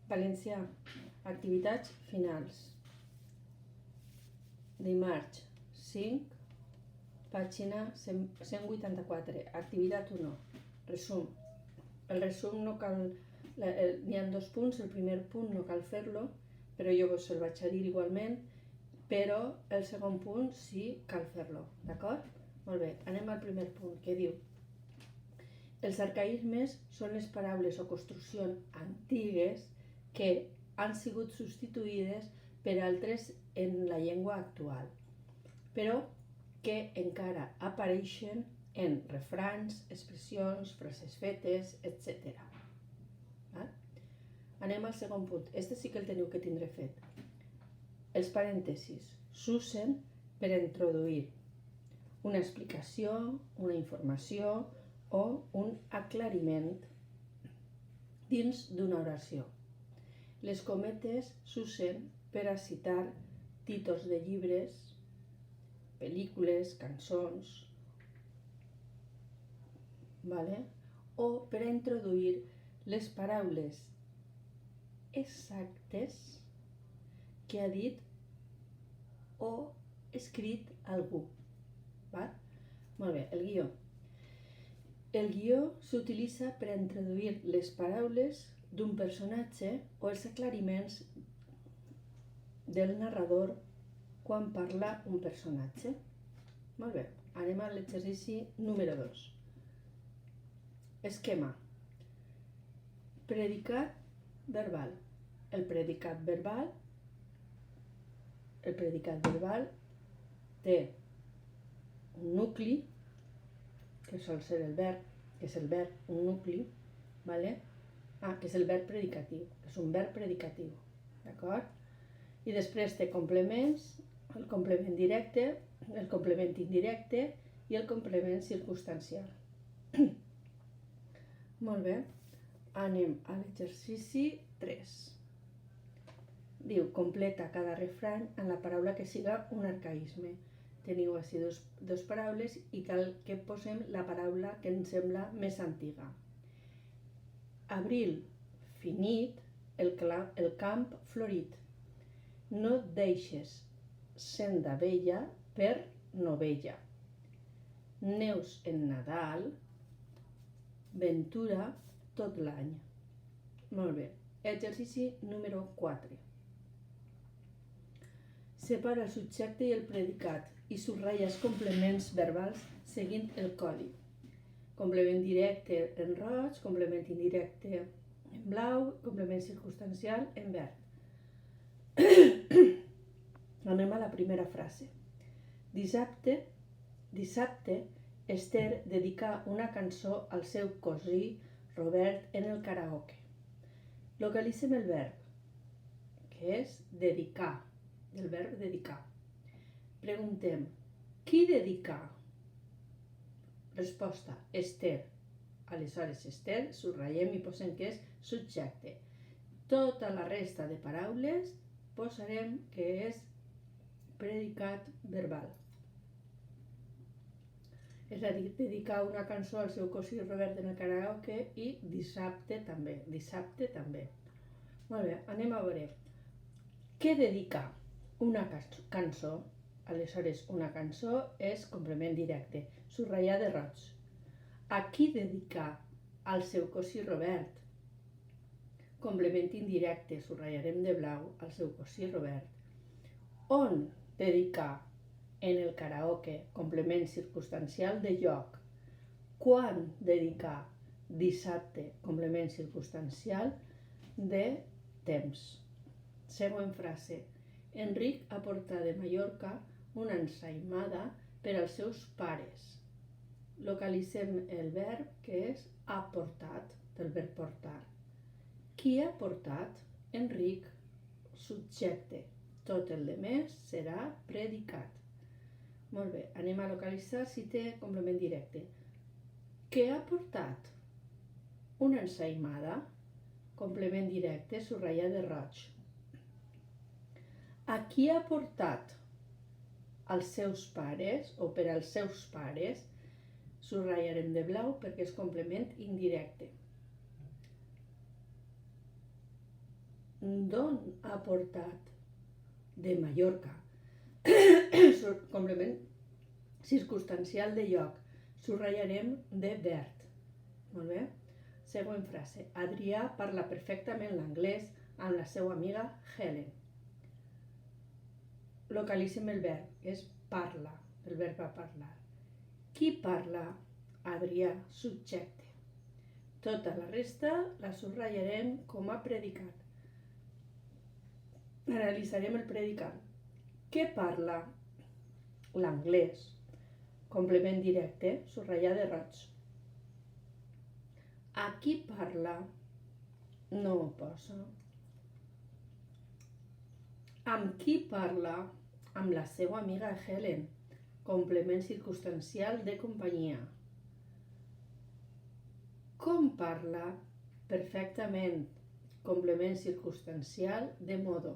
Valencià, activitats finals. Dimarts 5, pàgina 184, activitat 1, resum. El resum no cal, n'hi ha 2 punts, el primer punt no cal fer-lo, però jo vos el vaig a dir igualment, però el segon punt sí cal fer-lo, d'acord? Molt bé, anem al primer punt, que diu: els arcaïsmes són les paraules o construccions antigues que han sigut substituïdes per altres en la llengua actual, però que encara apareixen en refranys, expressions, frases fetes, etc. Anem al segon punt. Este sí que el teniu que tindre fet. Els parèntesis s'usen per introduir una explicació, una informació o un aclariment dins d'una oració. Les cometes s'usen per a citar títols de llibres, pel·lícules, cançons, o per a introduir les paraules exactes que ha dit o escrit algú. Molt bé, el guió. El guió s'utilitza per a introduir les paraules d'un personatge o els aclariments del narrador quan parla un personatge. Molt bé, anem a l'exercici número 2. Esquema. Predicat verbal. El predicat verbal té un nucli, que sol ser el verb, que és el verb, un nucli, que és el verb predicatiu, és un verb predicatiu, d'acord? I després té complements, el complement directe, el complement indirecte i el complement circumstancial. Molt bé, anem a l'exercici 3. Diu, completa cada refrany amb la paraula que siga un arcaïsme. Teniu així dos paraules i cal que posem la paraula que ens sembla més antiga. Abril finit, el camp florit. No et deixes senda vella per novella. Neus en Nadal, ventura tot l'any. Molt bé. Exercici número 4. Separa el subjecte i el predicat i subratlla els complements verbals seguint el codi. Complement directe en roig, complement indirecte en blau, complement circumstancial en verd. Anem a la primera frase. Dissabte, Esther dedicà una cançó al seu cosí Robert en el karaoke. Localitzem el verb, que és dedicar, del verb dedicar. Preguntem, qui dedicà? Resposta, Esther. Aleshores, Esther, subratllem i posem que és subjecte. Tota la resta de paraules posarem que és predicat verbal. És a dir, dedicar una cançó al seu cosí Robert en el karaoke i dissabte també. Molt bé, anem a veure. Què dedicar? Una cançó. Aleshores, una cançó és complement directe, subratllar de roig. A qui dedicar? Al seu cosí Robert. Complement indirecte, subratllarem de blau, al seu cosí Robert. On dedicar? En el karaoke, complement circumstancial de lloc. Quan dedicar? Dissabte, complement circumstancial de temps. Següent frase. Enric aportà de Mallorca una ensaïmada per als seus pares. Localitzem el verb que és aportat, del verb portar. Qui ha portat? Enric, subjecte. Tot el demés serà predicat. Molt bé, anem a localitzar si té complement directe. Què ha portat? Una ensaïmada, complement directe, subratllat de roig. A qui ha portat? Als seus pares o per als seus pares, subratllarem de blau perquè és complement indirecte. D'on ha portat? De Mallorca. Complement circumstancial de lloc. Subratllarem de verd. Molt bé? Següent frase. Adrià parla perfectament l'anglès amb la seva amiga Helen. Localitzem el verb. És parla. El verb a parlar. Qui parla? Adrià, subjecte. Tota la resta la subratllarem com a predicat. Analitzarem el predicant. Què parla? L'anglès. Complement directe, subratllar de roig. A qui parla? No ho posa. Amb qui parla? Amb la seva amiga Helen. Complement circumstancial de companyia. Com parla? Perfectament. Complement circumstancial de modo.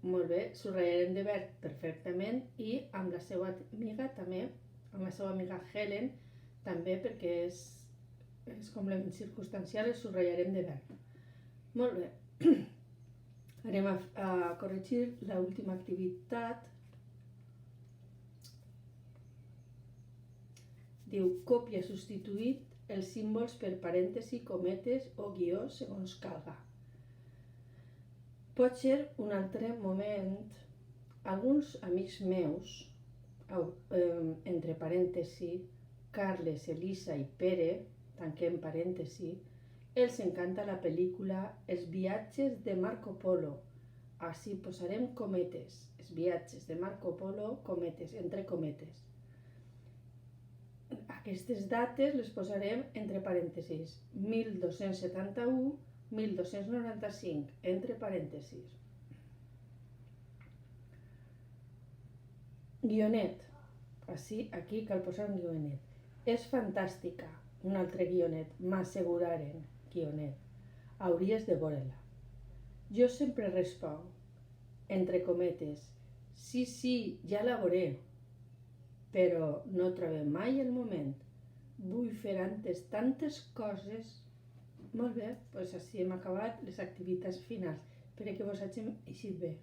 Molt bé, subratllarem de verb perfectament i amb la seva amiga també, amb la seva amiga Helen, també perquè és complement circumstancial, el subratllarem de verb. Molt bé. Anem a corregir l'última activitat. Diu, còpia substituït els símbols per parèntesi, cometes o guió segons calga. Pot ser un altre moment. Alguns amics meus, entre parèntesi, Carles, Elisa i Pere, tanquem parèntesi, els encanta la pel·lícula Els viatges de Marco Polo. Així posarem cometes. Els viatges de Marco Polo, cometes, entre cometes. Aquestes dates les posarem entre parèntesis. 1271, 1295, entre parèntesis. Guionet. Aquí cal posar un guionet. És fantàstica. Un altre guionet. M'asseguraren. Guionet. Hauries de veure-la. Jo sempre responc, entre cometes, sí, ja la veuré, però no trobem mai el moment. Vull fer antes tantes coses. Molt bé, doncs així hem acabat les activitats finals. Espero que vos hagin eixit bé.